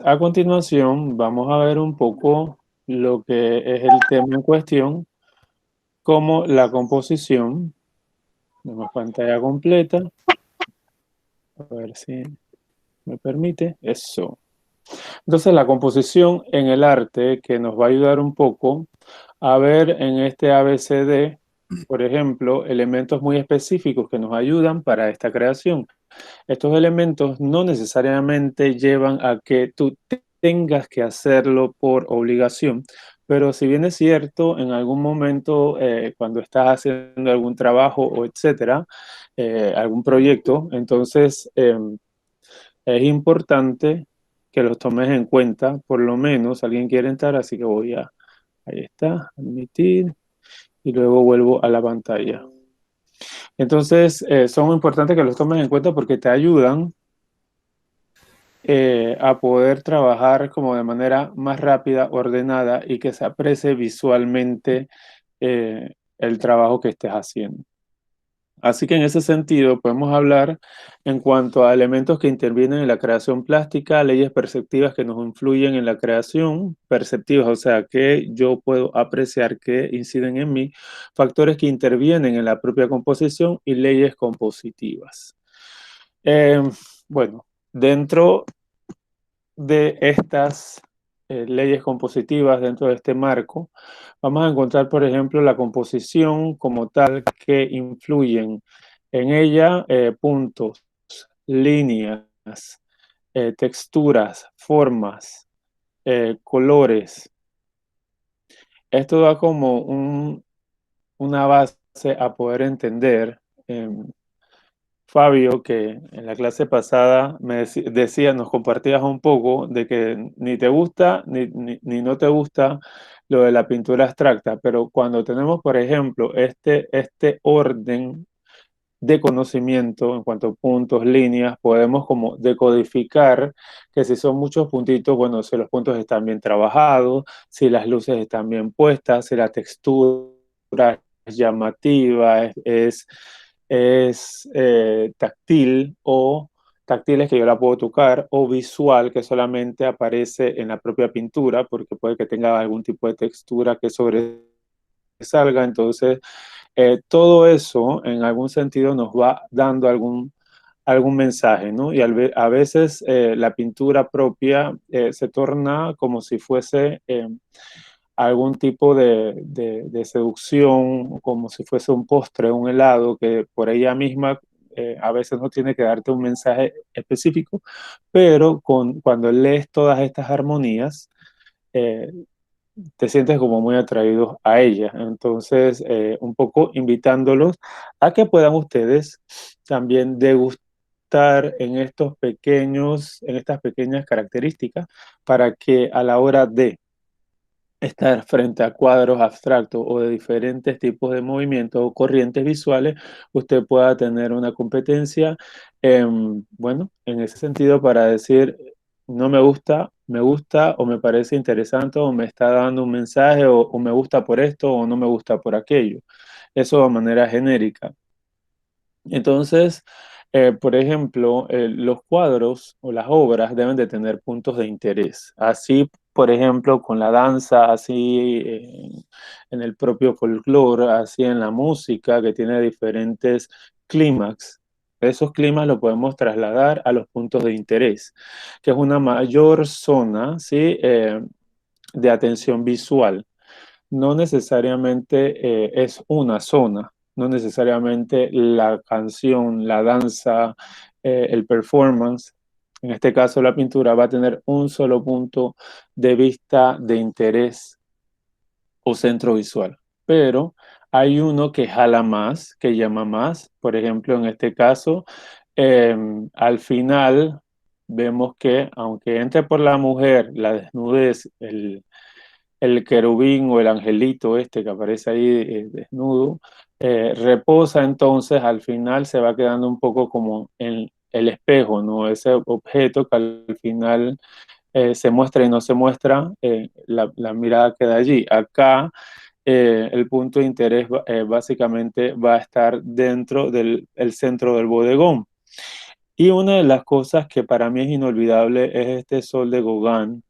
a continuación vamos a ver un poco lo que es el tema en cuestión, como la composición. Tenemos pantalla completa. A ver si me permite. Eso. Entonces, la composición en el arte que nos va a ayudar un poco a ver en este ABCD, por ejemplo, elementos muy específicos que nos ayudan para esta creación. Estos elementos no necesariamente llevan a que tú tengas que hacerlo por obligación, pero si bien es cierto, en algún momento, cuando estás haciendo algún trabajo o etcétera, algún proyecto, entonces es importante que los tomes en cuenta. Por lo menos alguien quiere entrar, así que ahí está, admitir, y luego vuelvo a la pantalla. Entonces, son muy importantes que los tomes en cuenta porque te ayudan a poder trabajar como de manera más rápida, ordenada y que se aprecie visualmente el trabajo que estés haciendo. Así que en ese sentido podemos hablar en cuanto a elementos que intervienen en la creación plástica, leyes perceptivas que nos influyen en la creación, perceptivas, o sea, que yo puedo apreciar que inciden en mí, factores que intervienen en la propia composición y leyes compositivas. Eh, bueno, dentro de estas leyes compositivas, dentro de este marco, vamos a encontrar, por ejemplo, la composición como tal que influyen en ella puntos, líneas, texturas, formas, colores. Esto da como una base a poder entender. Fabio, que en la clase pasada decía, nos compartías un poco de que ni te gusta ni no te gusta lo de la pintura abstracta, pero cuando tenemos, por ejemplo, este orden de conocimiento en cuanto a puntos, líneas, podemos como decodificar que si son muchos puntitos, bueno, si los puntos están bien trabajados, si las luces están bien puestas, si la textura es llamativa, es táctil o táctil es que yo la puedo tocar o visual que solamente aparece en la propia pintura porque puede que tenga algún tipo de textura que sobresalga. Entonces, todo eso en algún sentido nos va dando algún mensaje, ¿no? Y a veces la pintura propia se torna como si fuese algún tipo de seducción, como si fuese un postre, un helado, que por ella misma a veces no tiene que darte un mensaje específico, pero cuando lees todas estas armonías, eh, te sientes como muy atraídos a ella. Entonces, un poco invitándolos a que puedan ustedes también degustar en estas pequeñas características para que a la hora de estar frente a cuadros abstractos o de diferentes tipos de movimientos o corrientes visuales, usted pueda tener una competencia, bueno, en ese sentido para decir, no me gusta, me gusta o me parece interesante o me está dando un mensaje o me gusta por esto o no me gusta por aquello. Eso de manera genérica. Entonces, por ejemplo, los cuadros o las obras deben de tener puntos de interés. Así, por ejemplo, con la danza, así en el propio folclore, así en la música, que tiene diferentes clímax. Esos clímax los podemos trasladar a los puntos de interés, que es una mayor zona, ¿sí? De atención visual. No necesariamente es una zona, no necesariamente la canción, la danza, el performance, en este caso la pintura, va a tener un solo punto de vista de interés o centro visual. Pero hay uno que jala más, que llama más. Por ejemplo, en este caso, al final vemos que aunque entre por la mujer la desnudez, el querubín o el angelito este que aparece ahí desnudo, reposa entonces al final se va quedando un poco como en el espejo, ¿no? Ese objeto que al final se muestra y no se muestra, la mirada queda allí. Acá el punto de interés básicamente va a estar dentro del el centro del bodegón. Y una de las cosas que para mí es inolvidable es este sol de Gauguin,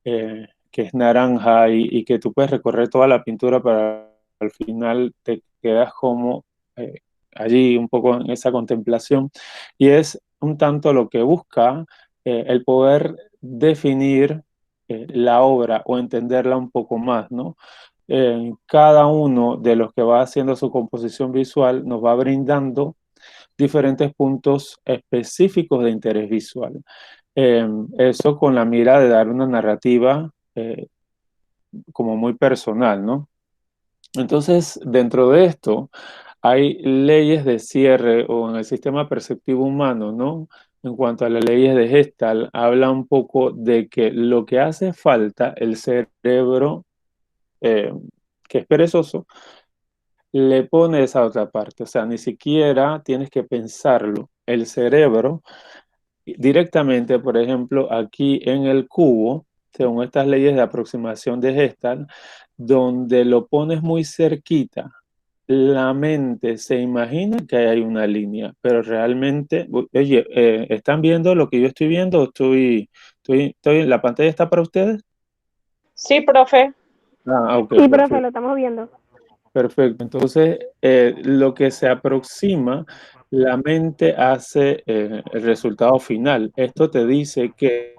que es naranja y que tú puedes recorrer toda la pintura, para al final te quedas como eh, allí un poco en esa contemplación. Y es un tanto lo que busca el poder definir la obra o entenderla un poco más, ¿no? Cada uno de los que va haciendo su composición visual nos va brindando diferentes puntos específicos de interés visual. Eso con la mira de dar una narrativa como muy personal, ¿no? Entonces, dentro de esto, hay leyes de cierre o en el sistema perceptivo humano, ¿no? En cuanto a las leyes de Gestalt, habla un poco de que lo que hace falta, el cerebro, eh, que es perezoso, le pone esa otra parte. O sea, ni siquiera tienes que pensarlo. El cerebro directamente, por ejemplo, aquí en el cubo, según estas leyes de aproximación de Gestalt, donde lo pones muy cerquita, la mente se imagina que hay una línea, pero realmente, oye, ¿están viendo lo que yo estoy viendo? ¿La pantalla está para ustedes? Sí, profe. Ah, ok, Sí, profe, lo perfecto. estamos viendo. Perfecto. Entonces, lo que se aproxima, la mente hace el resultado final. Esto te dice que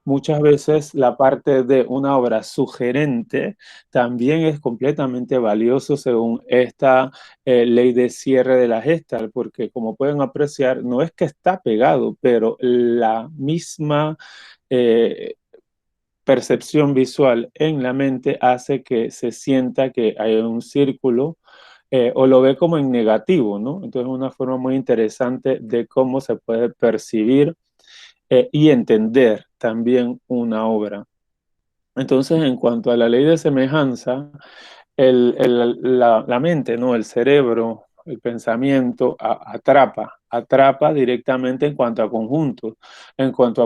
muchas veces la parte de una obra sugerente también es completamente valioso según esta ley de cierre de la Gestalt, porque como pueden apreciar, no es que está pegado, pero la misma eh, percepción visual en la mente hace que se sienta que hay un círculo o lo ve como en negativo, ¿no? Entonces es una forma muy interesante de cómo se puede percibir y entender también una obra. Entonces, en cuanto a la ley de semejanza, la mente, ¿no? El cerebro, el pensamiento atrapa directamente en cuanto a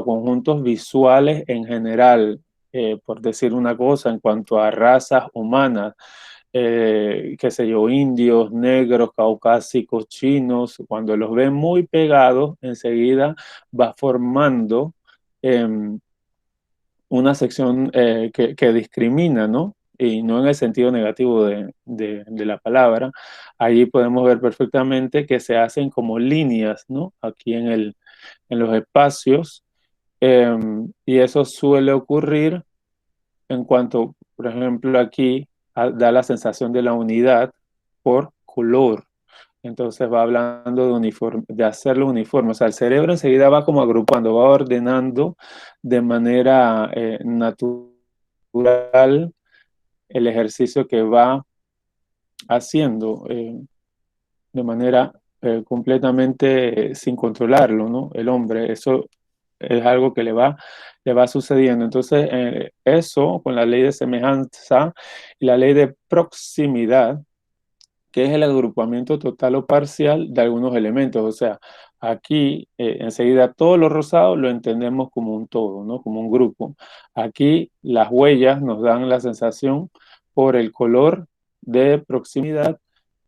conjuntos visuales en general, por decir una cosa, en cuanto a razas humanas, qué sé yo, indios, negros, caucásicos, chinos, cuando los ven muy pegados, enseguida va formando una sección que discrimina, ¿no? Y no en el sentido negativo de la palabra. Allí podemos ver perfectamente que se hacen como líneas, ¿no? Aquí en los espacios. Y eso suele ocurrir en cuanto, por ejemplo, aquí da la sensación de la unidad por color. Entonces va hablando de uniforme, de hacerlo uniforme. O sea, el cerebro enseguida va como agrupando, va ordenando de manera natural el ejercicio que va haciendo de manera completamente sin controlarlo, ¿no? El hombre, eso es algo que le va sucediendo. Entonces, eso con la ley de semejanza y la ley de proximidad, que es el agrupamiento total o parcial de algunos elementos. O sea, aquí enseguida todo lo rosado lo entendemos como un todo, ¿no? Como un grupo. Aquí las huellas nos dan la sensación por el color de proximidad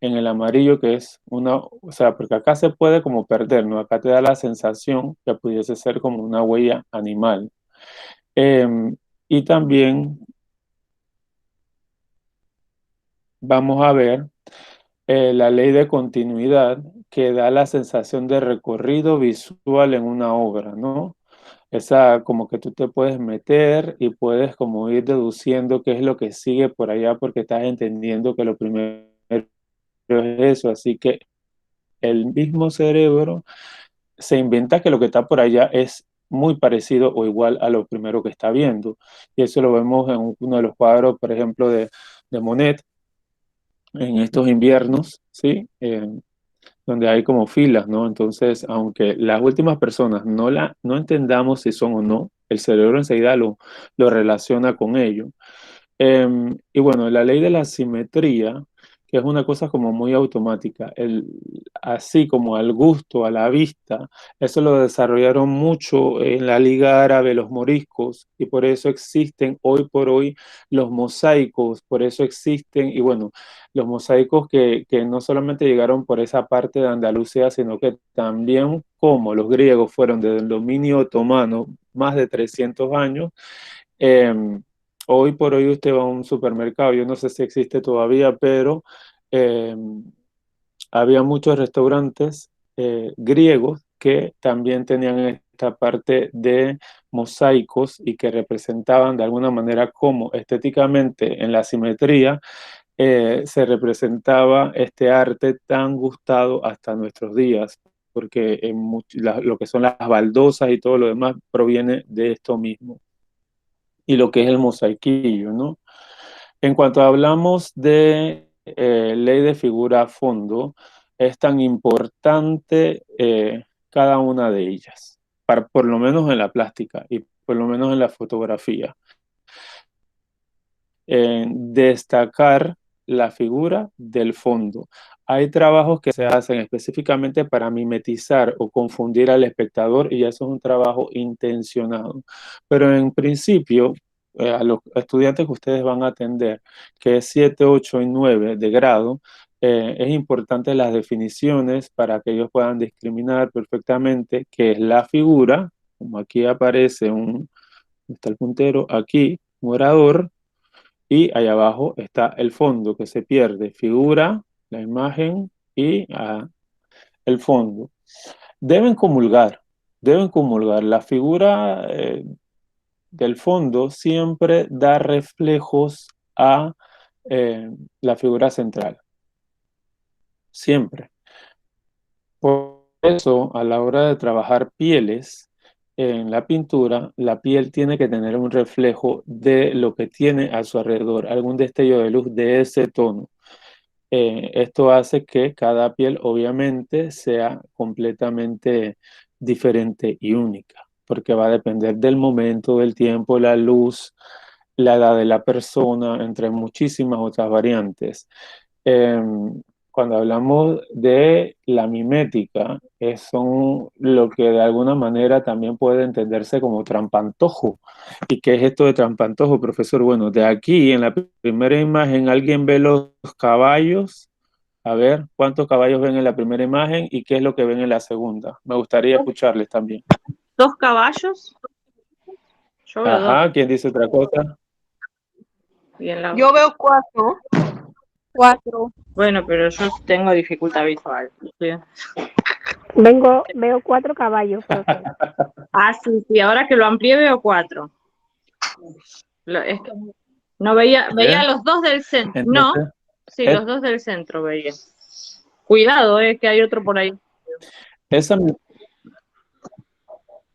en el amarillo, que es una, o sea, porque acá se puede como perder, ¿no? Acá te da la sensación que pudiese ser como una huella animal. Y también vamos a ver la ley de continuidad que da la sensación de recorrido visual en una obra, ¿no? Esa como que tú te puedes meter y puedes como ir deduciendo qué es lo que sigue por allá porque estás entendiendo que lo primero es eso, así que el mismo cerebro se inventa que lo que está por allá es muy parecido o igual a lo primero que está viendo. Y eso lo vemos en uno de los cuadros, por ejemplo, de Monet, en estos inviernos, ¿sí? Donde hay como filas, ¿no? Entonces, aunque las últimas personas no entendamos si son o no, el cerebro enseguida lo relaciona con ello. Y bueno, la ley de la simetría, que es una cosa como muy automática, así como al gusto, a la vista. Eso lo desarrollaron mucho en la Liga Árabe, los moriscos, y por eso existen hoy por hoy los mosaicos, por eso existen, y bueno, los mosaicos que no solamente llegaron por esa parte de Andalucía, sino que también como los griegos fueron desde el dominio otomano más de 300 años, eh, hoy por hoy usted va a un supermercado, yo no sé si existe todavía, pero eh, había muchos restaurantes griegos que también tenían esta parte de mosaicos y que representaban de alguna manera cómo estéticamente en la simetría se representaba este arte tan gustado hasta nuestros días, porque lo que son las baldosas y todo lo demás proviene de esto mismo, y lo que es el mosaiquillo, ¿no? En cuanto hablamos de ley de figura a fondo, es tan importante cada una de ellas, por lo menos en la plástica y por lo menos en la fotografía. Destacar la figura del fondo. Hay trabajos que se hacen específicamente para mimetizar o confundir al espectador y eso es un trabajo intencionado. Pero en principio, a los estudiantes que ustedes van a atender, que es 7, 8 y 9 de grado, es importante las definiciones para que ellos puedan discriminar perfectamente qué es la figura, como aquí aparece está el puntero, aquí, un orador, y allá abajo está el fondo que se pierde, figura, la imagen y el fondo. Deben comulgar, deben comulgar. La figura del fondo siempre da reflejos a la figura central, siempre. Por eso, a la hora de trabajar pieles en la pintura, la piel tiene que tener un reflejo de lo que tiene a su alrededor, algún destello de luz de ese tono. Esto hace que cada piel obviamente sea completamente diferente y única, porque va a depender del momento, del tiempo, la luz, la edad de la persona, entre muchísimas otras variantes. Eh, Cuando hablamos de la mimética, son lo que de alguna manera también puede entenderse como trampantojo. ¿Y qué es esto de trampantojo, profesor? Bueno, de aquí en la primera imagen alguien ve los caballos. A ver, ¿cuántos caballos ven en la primera imagen y qué es lo que ven en la segunda? Me gustaría escucharles también. ¿Dos caballos? Yo veo dos. Ajá, ¿quién dice otra cosa? Yo veo cuatro. Cuatro. Bueno, pero yo tengo dificultad visual. ¿Sí? Veo cuatro caballos, profe. Sí, sí, ahora que lo amplié veo cuatro. Es que no veía los dos del centro. No, Entonces, sí, es- los dos del centro veía. Cuidado, que hay otro por ahí. esa,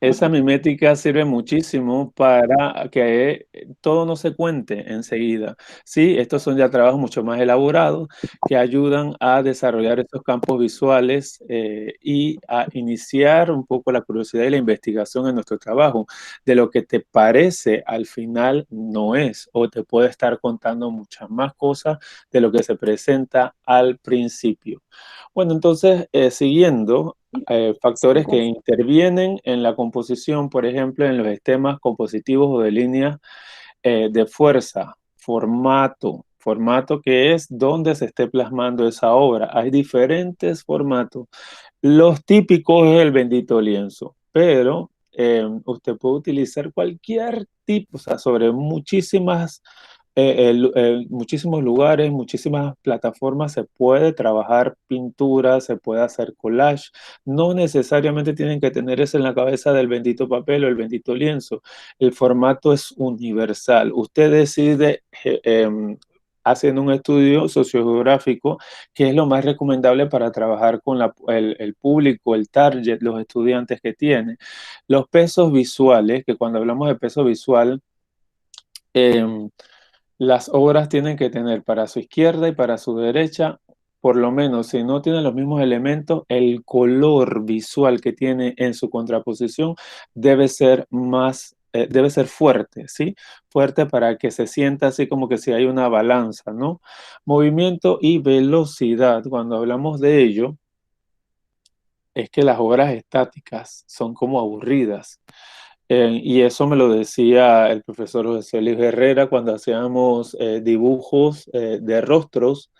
Esa mimética sirve muchísimo para que todo no se cuente enseguida. Sí, estos son ya trabajos mucho más elaborados que ayudan a desarrollar estos campos visuales y a iniciar un poco la curiosidad y la investigación en nuestro trabajo. De lo que te parece al final no es, o te puede estar contando muchas más cosas de lo que se presenta al principio. Bueno, entonces, siguiendo, factores que intervienen en la composición, por ejemplo, en los sistemas compositivos o de líneas de fuerza, formato que es donde se esté plasmando esa obra. Hay diferentes formatos. Los típicos es el bendito lienzo, pero usted puede utilizar cualquier tipo, o sea, sobre muchísimos lugares, muchísimas plataformas se puede trabajar pintura, se puede hacer collage. No necesariamente tienen que tener eso en la cabeza del bendito papel o el bendito lienzo. El formato es universal. Usted decide haciendo un estudio sociogeográfico qué es lo más recomendable para trabajar con el público, el target, los estudiantes que tiene. Los pesos visuales, que cuando hablamos de peso visual, eh, las obras tienen que tener para su izquierda y para su derecha, por lo menos, si no tienen los mismos elementos, el color visual que tiene en su contraposición debe ser más debe ser fuerte, ¿sí? Fuerte para que se sienta así como que si hay una balanza, ¿no? Movimiento y velocidad, cuando hablamos de ello, es que las obras estáticas son como aburridas. Y eso me lo decía el profesor José Luis Herrera cuando hacíamos dibujos de rostros,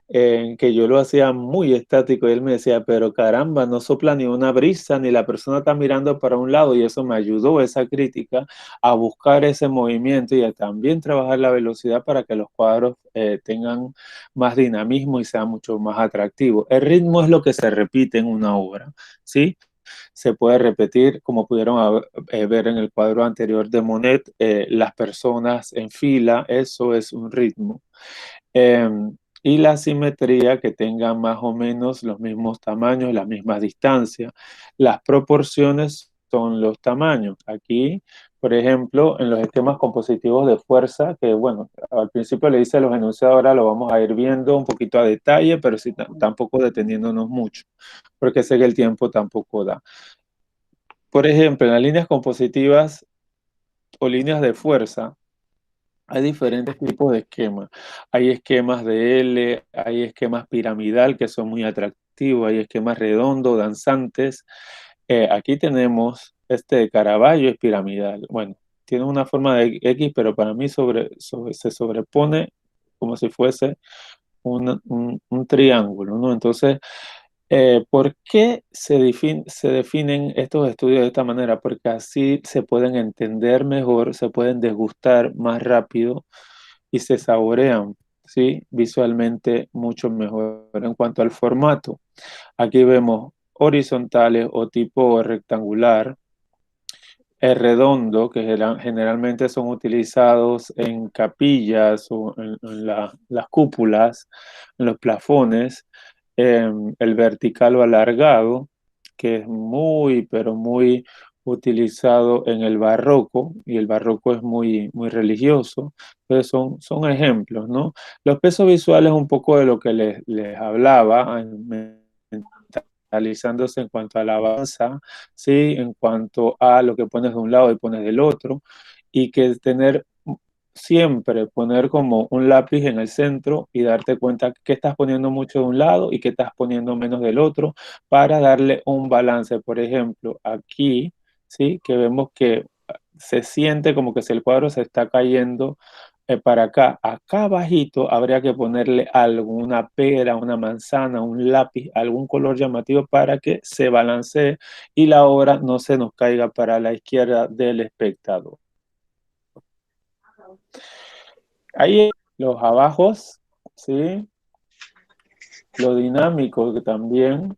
que yo lo hacía muy estático y él me decía, pero caramba, no sopla ni una brisa, ni la persona está mirando para un lado, y eso me ayudó, esa crítica, a buscar ese movimiento y a también trabajar la velocidad para que los cuadros tengan más dinamismo y sean mucho más atractivos. El ritmo es lo que se repite en una obra, ¿sí? Se puede repetir, como pudieron ver en el cuadro anterior de Monet, las personas en fila, eso es un ritmo. Eh, y la simetría, que tenga más o menos los mismos tamaños, las mismas distancias. Las proporciones son los tamaños. Aquí, por ejemplo, en los esquemas compositivos de fuerza, que bueno, al principio le hice los enunciados, ahora lo vamos a ir viendo un poquito a detalle, pero sí, tampoco deteniéndonos mucho, porque sé que el tiempo tampoco da. Por ejemplo, en las líneas compositivas o líneas de fuerza, hay diferentes tipos de esquemas. Hay esquemas de L, hay esquemas piramidal que son muy atractivos, hay esquemas redondos, danzantes. Aquí tenemos este de Caravaggio, es piramidal. Bueno, tiene una forma de X, pero para mí se sobrepone como si fuese un triángulo, ¿no? Entonces, ¿por qué se definen estos estudios de esta manera? Porque así se pueden entender mejor, se pueden degustar más rápido y se saborean, ¿sí? Visualmente mucho mejor. En cuanto al formato, aquí vemos horizontales o tipo rectangular, el redondo, que generalmente son utilizados en capillas o en las cúpulas, en los plafones, el vertical o alargado, que es muy, pero muy utilizado en el barroco, y el barroco es muy, muy religioso. Entonces son ejemplos, ¿no? Los pesos visuales, un poco de lo que les hablaba, analizándose en cuanto a la avanza, ¿sí? En cuanto a lo que pones de un lado y pones del otro, y que siempre poner como un lápiz en el centro y darte cuenta que estás poniendo mucho de un lado y que estás poniendo menos del otro para darle un balance. Por ejemplo, aquí, ¿sí? Que vemos que se siente como que si el cuadro se está cayendo para acá. Acá abajito habría que ponerle algo, una pera, una manzana, un lápiz, algún color llamativo para que se balancee y la obra no se nos caiga para la izquierda del espectador. Ahí los abajos, ¿sí? Lo dinámico que también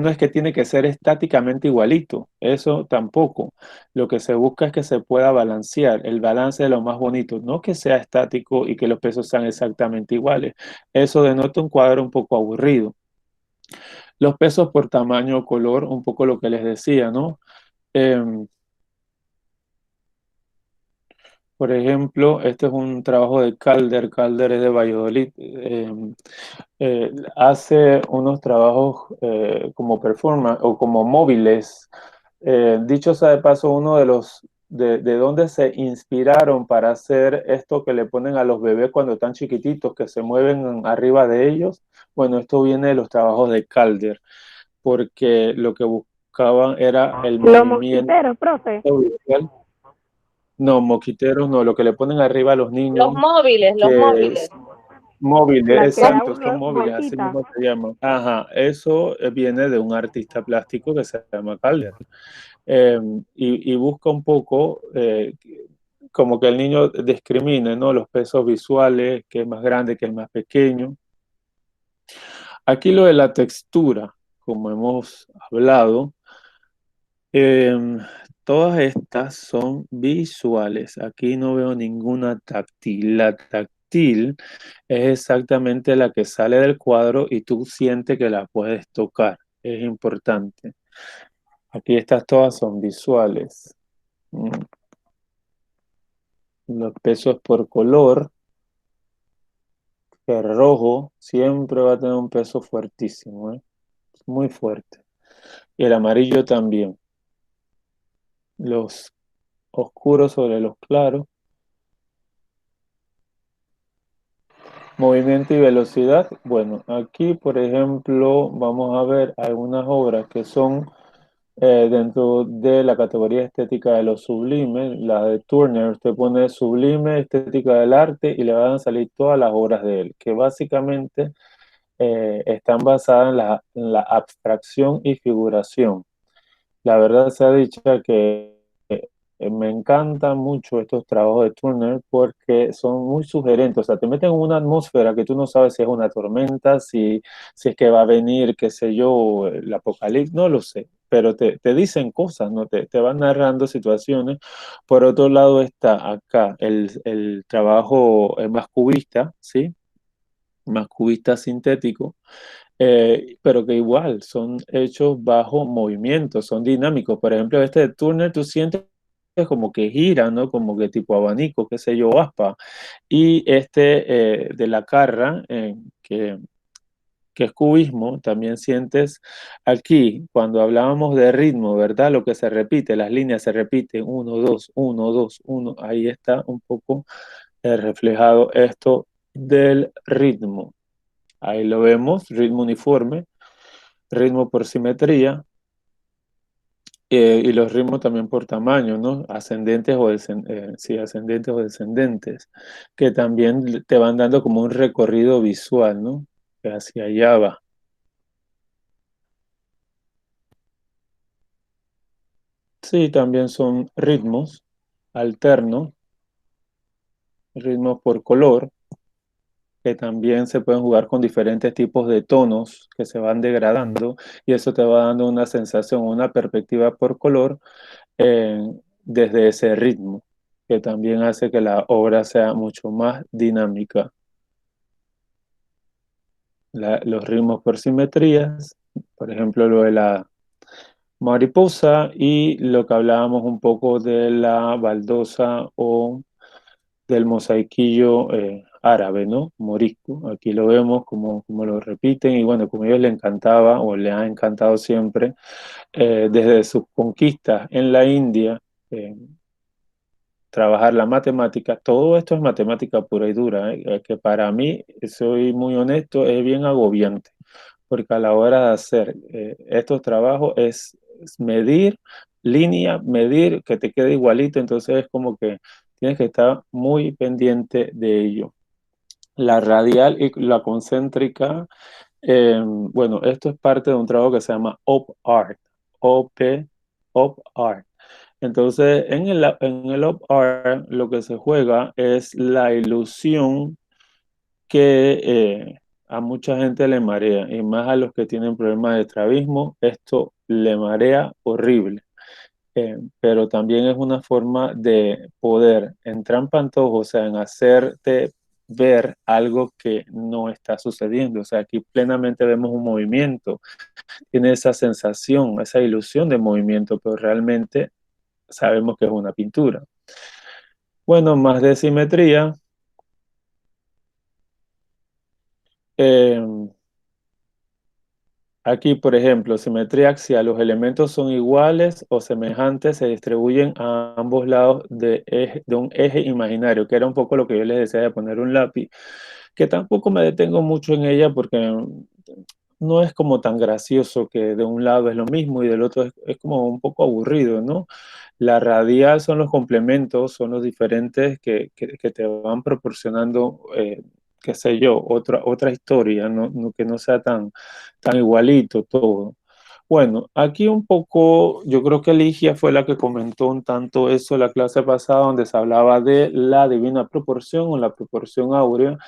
no es que tiene que ser estáticamente igualito, eso tampoco. Lo que se busca es que se pueda balancear, el balance de lo más bonito, no que sea estático y que los pesos sean exactamente iguales. Eso denota un cuadro un poco aburrido. Los pesos por tamaño o color, un poco lo que les decía, ¿no? Por ejemplo, este es un trabajo de Calder. Calder es de Valladolid. Hace unos trabajos como performance o como móviles. Dicho sea de paso, uno de donde se inspiraron para hacer esto que le ponen a los bebés cuando están chiquititos, que se mueven arriba de ellos. Bueno, esto viene de los trabajos de Calder, porque lo que buscaban era el Los movimiento mosquiteros, profe. visual. No, moquiteros no, lo que le ponen arriba a los Los niños, móviles, los que móviles. es móviles, La que da exacto, son móviles, así vueltita. mismo se llaman. Ajá, eso viene de un artista plástico que se llama Calder. Eh, y busca un poco como que el niño discrimine, ¿no? Los pesos visuales, que es más grande, que es más pequeño. Aquí lo de la textura, como hemos hablado, Em, todas estas son visuales. Aquí no veo ninguna táctil. La táctil es exactamente la que sale del cuadro y tú sientes que la puedes tocar. Es importante. Aquí estas todas son visuales. Mm. Los pesos por color. El rojo siempre va a tener un peso fuertísimo, ¿eh? Muy fuerte. Y el amarillo también. Los oscuros sobre los claros. Movimiento y velocidad. Bueno, aquí, por ejemplo, vamos a ver algunas obras que son dentro de la categoría estética de lo sublime, la de Turner. Usted pone sublime, estética del arte y le van a salir todas las obras de él, que básicamente están basadas en la abstracción y figuración. La verdad se ha dicho que me encantan mucho estos trabajos de Turner porque son muy sugerentes. O sea, te meten en una atmósfera que tú no sabes si es una tormenta, si es que va a venir, qué sé yo, el apocalipsis, no lo sé. Pero te dicen cosas, ¿no? Te van narrando situaciones. Por otro lado está acá el trabajo más cubista, ¿sí? Más cubista sintético, pero que igual son hechos bajo movimiento, son dinámicos. Por ejemplo, este de Turner, tú sientes como que gira, ¿no? Como que tipo abanico, qué sé yo, aspa. Y este de la Carra, que es cubismo, también sientes aquí, cuando hablábamos de ritmo, ¿verdad? Lo que se repite, las líneas se repiten, uno, dos, uno, dos, uno. Ahí está un poco reflejado esto del ritmo. Ahí lo vemos, ritmo uniforme, ritmo por simetría, y los ritmos también por tamaño, ¿no? Ascendentes o, sí, ascendentes o descendentes, que también te van dando como un recorrido visual, ¿no? Que hacia allá va. Sí, también son ritmos alternos, ritmos por color, que también se pueden jugar con diferentes tipos de tonos que se van degradando y eso te va dando una sensación, una perspectiva por color eh, desde ese ritmo, que también hace que la obra sea mucho más dinámica. Los ritmos por simetrías, por ejemplo, lo de la mariposa y lo que hablábamos un poco de la baldosa o del mosaiquillo árabe, ¿no? Morisco. Aquí lo vemos como lo repiten y bueno, como a ellos les encantaba o les ha encantado siempre, desde sus conquistas en la India, eh, trabajar la matemática, todo esto es matemática pura y dura, que para mí, soy muy honesto, es bien agobiante, porque a la hora de hacer estos trabajos es medir línea, medir que te quede igualito, entonces es como que tienes que estar muy pendiente de ello. La radial y la concéntrica, bueno, esto es parte de un trabajo que se llama Op Art, OP, Op Art. Entonces, en el Op Art lo que se juega es la ilusión que a mucha gente le marea, y más a los que tienen problemas de estrabismo, esto le marea horrible. Pero también es una forma de poder entrar en pantojo, o sea, en hacerte ver algo que no está sucediendo. O sea, aquí plenamente vemos un movimiento, tiene esa sensación, esa ilusión de movimiento, pero realmente sabemos que es una pintura. Bueno, más de simetría. Eh, Aquí, por ejemplo, simetría axial, los elementos son iguales o semejantes, se distribuyen a ambos lados de un eje imaginario, que era un poco lo que yo les decía de poner un lápiz, que tampoco me detengo mucho en ella porque no es como tan gracioso que de un lado es lo mismo y del otro es como un poco aburrido, ¿no? La radial son los complementos, son los diferentes que te van proporcionando, qué sé yo, otra historia, que no sea tan igualito todo. Bueno, aquí un poco, yo creo que Ligia fue la que comentó un tanto eso la clase pasada, donde se hablaba de la divina proporción o la proporción áurea,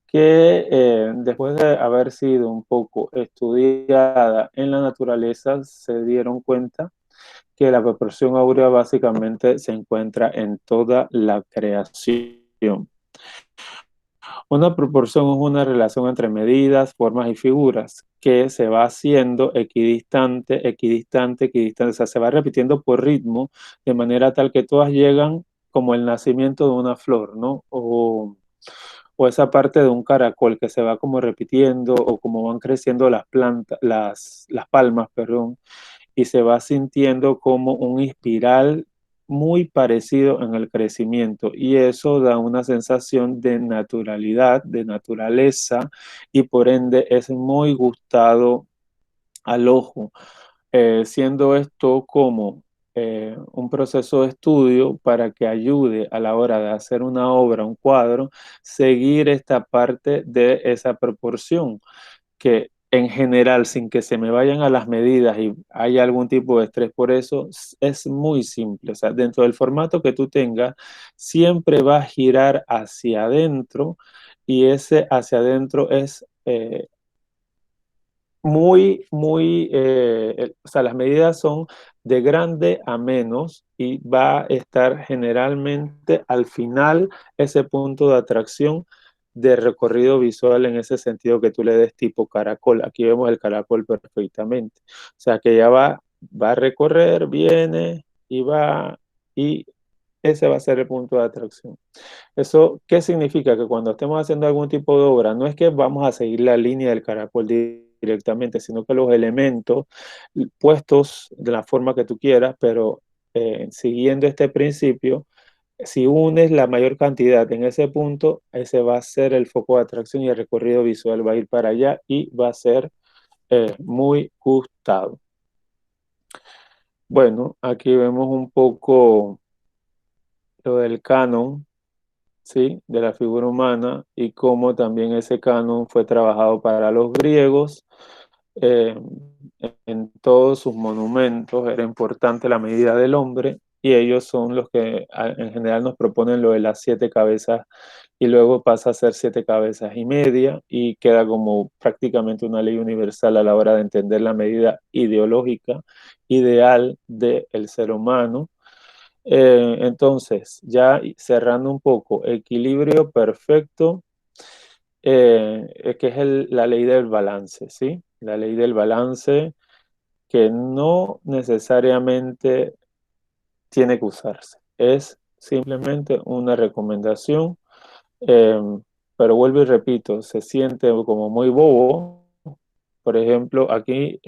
que después de haber sido un poco estudiada en la naturaleza, se dieron cuenta que la proporción áurea básicamente se encuentra en toda la creación. Una proporción es una relación entre medidas, formas y figuras que se va haciendo equidistante, equidistante, equidistante, o sea, se va repitiendo por ritmo de manera tal que todas llegan como el nacimiento de una flor, ¿no? O esa parte de un caracol que se va como repitiendo o como van creciendo las plantas, las palmas, perdón, y se va sintiendo como un espiral muy parecido en el crecimiento y eso da una sensación de naturalidad, de naturaleza y por ende es muy gustado al ojo, siendo esto como un proceso de estudio para que ayude a la hora de hacer una obra, un cuadro, seguir esta parte de esa proporción que en general, sin que se me vayan a las medidas y haya algún tipo de estrés por eso, es muy simple. O sea, dentro del formato que tú tengas, siempre va a girar hacia adentro y ese hacia adentro es o sea, las medidas son de grande a menos y va a estar generalmente al final ese punto de atracción de recorrido visual en ese sentido que tú le des tipo caracol. Aquí vemos el caracol perfectamente. O sea, que ya va a recorrer, viene y va, y ese va a ser el punto de atracción. ¿Eso qué significa? Que cuando estemos haciendo algún tipo de obra, no es que vamos a seguir la línea del caracol directamente, sino que los elementos puestos de la forma que tú quieras, pero siguiendo este principio, si unes la mayor cantidad en ese punto, ese va a ser el foco de atracción y el recorrido visual va a ir para allá y va a ser muy gustado. Bueno, aquí vemos un poco lo del canon, ¿sí? De la figura humana y cómo también ese canon fue trabajado para los griegos. Eh, en todos sus monumentos era importante la medida del hombre y ellos son los que en general nos proponen lo de las 7 cabezas y luego pasa a ser 7 cabezas y media y queda como prácticamente una ley universal a la hora de entender la medida ideológica ideal del ser humano. Entonces, ya cerrando un poco, equilibrio perfecto, que es la ley del balance, ¿sí? La ley del balance que no necesariamente tiene que usarse, es simplemente una recomendación, eh, pero vuelvo y repito, se siente como muy bobo. Por ejemplo, aquí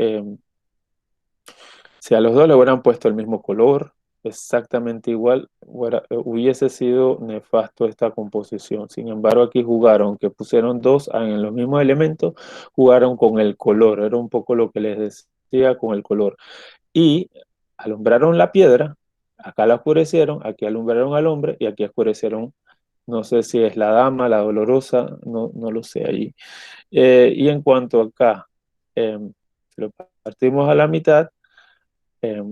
si a los dos le hubieran puesto el mismo color, exactamente igual, hubiese sido nefasto esta composición. Sin embargo, aquí jugaron, que pusieron dos en los mismos elementos, jugaron con el color, era un poco lo que les decía con el color. Y alumbraron la piedra, acá la oscurecieron, aquí alumbraron al hombre y aquí oscurecieron, no sé si es la dama, la dolorosa, no lo sé allí. Y en cuanto acá, si lo partimos a la mitad, eh,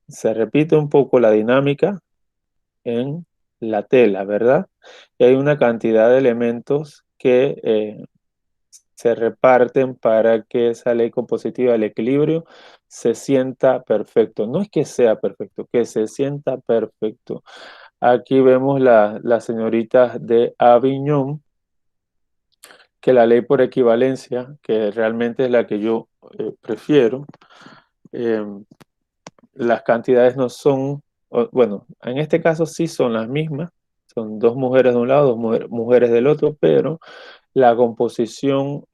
se repite un poco la dinámica en la tela, ¿verdad? Y hay una cantidad de elementos que se reparten para que esa ley compositiva del equilibrio se sienta perfecto. No es que sea perfecto, que se sienta perfecto. Aquí vemos las señoritas de Avignon, que la ley por equivalencia, que realmente es la que yo prefiero, eh, las cantidades no son, bueno, en este caso sí son las mismas, son dos mujeres de un lado, dos mujeres del otro, pero la composición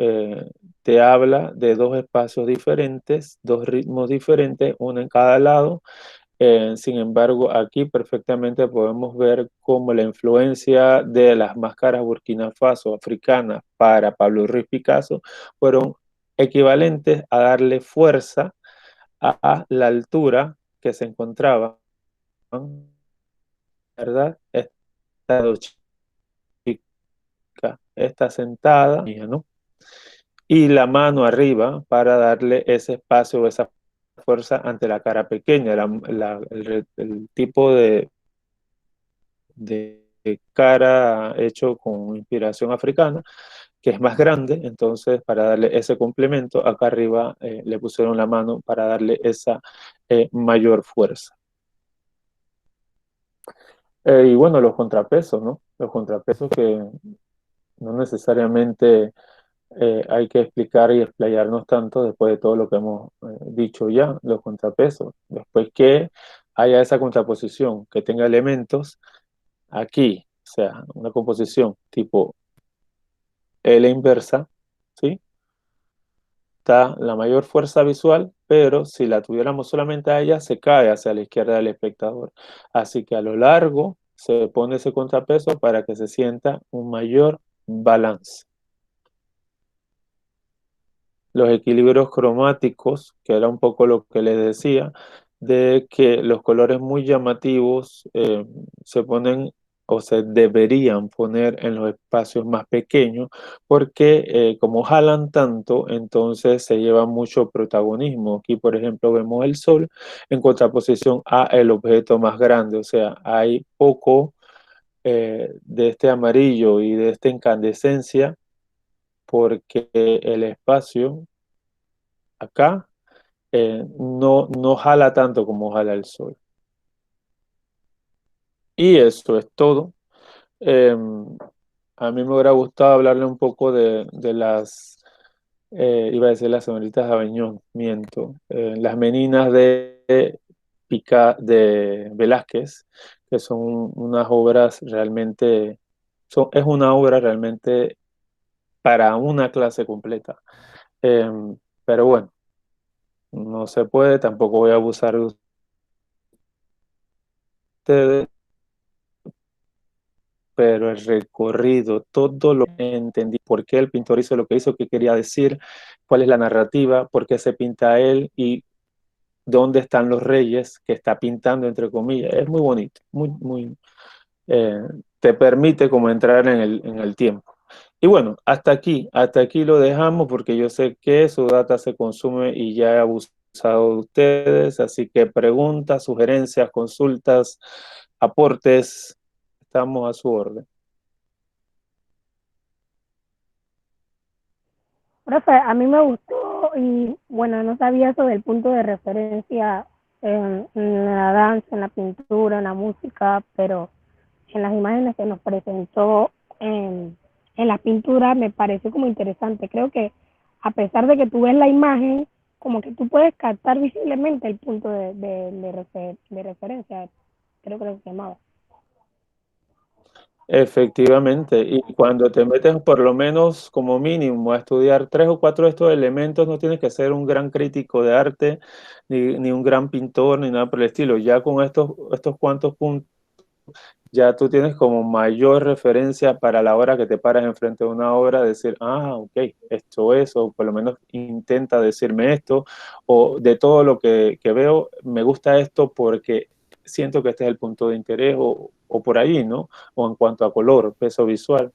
te habla de dos espacios diferentes, dos ritmos diferentes, uno en cada lado. Sin embargo, aquí perfectamente podemos ver cómo la influencia de las máscaras Burkina Faso africanas para Pablo Ruiz Picasso fueron equivalentes a darle fuerza a la altura que se encontraba, ¿verdad? Esta chica está sentada, ¿no? Y la mano arriba para darle ese espacio o esa fuerza ante la cara pequeña, el tipo de cara hecho con inspiración africana, que es más grande, entonces para darle ese complemento, acá arriba le pusieron la mano para darle esa mayor fuerza. Y bueno, los contrapesos, ¿no? Los contrapesos que no necesariamente hay que explicar y explayarnos tanto después de todo lo que hemos dicho ya, los contrapesos. Después que haya esa contraposición, que tenga elementos aquí, o sea, una composición tipo L inversa, ¿sí? está la mayor fuerza visual, pero si la tuviéramos solamente a ella, se cae hacia la izquierda del espectador. Así que a lo largo se pone ese contrapeso para que se sienta un mayor balance. Los equilibrios cromáticos, que era un poco lo que les decía, de que los colores muy llamativos se ponen o se deberían poner en los espacios más pequeños, porque como jalan tanto, entonces se lleva mucho protagonismo. Aquí, por ejemplo, vemos el sol en contraposición a el objeto más grande, o sea, hay poco de este amarillo y de esta incandescencia, porque el espacio acá no jala tanto como jala el sol. Y eso es todo. Eh, a mí me hubiera gustado hablarle un poco de las, iba a decir las señoritas Aviñón, miento, las meninas de Velázquez, que son unas obras realmente, es una obra realmente para una clase completa. Eh, pero bueno, no se puede, tampoco voy a abusar de ustedes, pero el recorrido, todo lo que entendí, por qué el pintor hizo lo que hizo, qué quería decir, cuál es la narrativa, por qué se pinta a él y dónde están los reyes que está pintando, entre comillas, es muy bonito, eh, te permite como entrar en el tiempo. Y bueno, hasta aquí lo dejamos porque yo sé que su data se consume y ya he abusado de ustedes, así que preguntas, sugerencias, consultas, aportes, estamos a su orden. Profe, a mí me gustó y bueno, no sabía eso del punto de referencia en la danza, en la pintura, en la música, pero en las imágenes que nos presentó en la pintura me pareció como interesante. Creo que a pesar de que tú ves la imagen, como que tú puedes captar visiblemente el punto de referencia, creo que se llamaba. Efectivamente, y cuando te metes por lo menos como mínimo a estudiar 3 o 4 de estos elementos, no tienes que ser un gran crítico de arte, ni un gran pintor, ni nada por el estilo. Ya con estos cuantos puntos, ya tú tienes como mayor referencia para la hora que te paras enfrente de una obra, decir, ah, ok, esto es, o por lo menos intenta decirme esto, o de todo lo que veo, me gusta esto porque siento que este es el punto de interés, o por ahí, ¿no? O en cuanto a color, peso visual.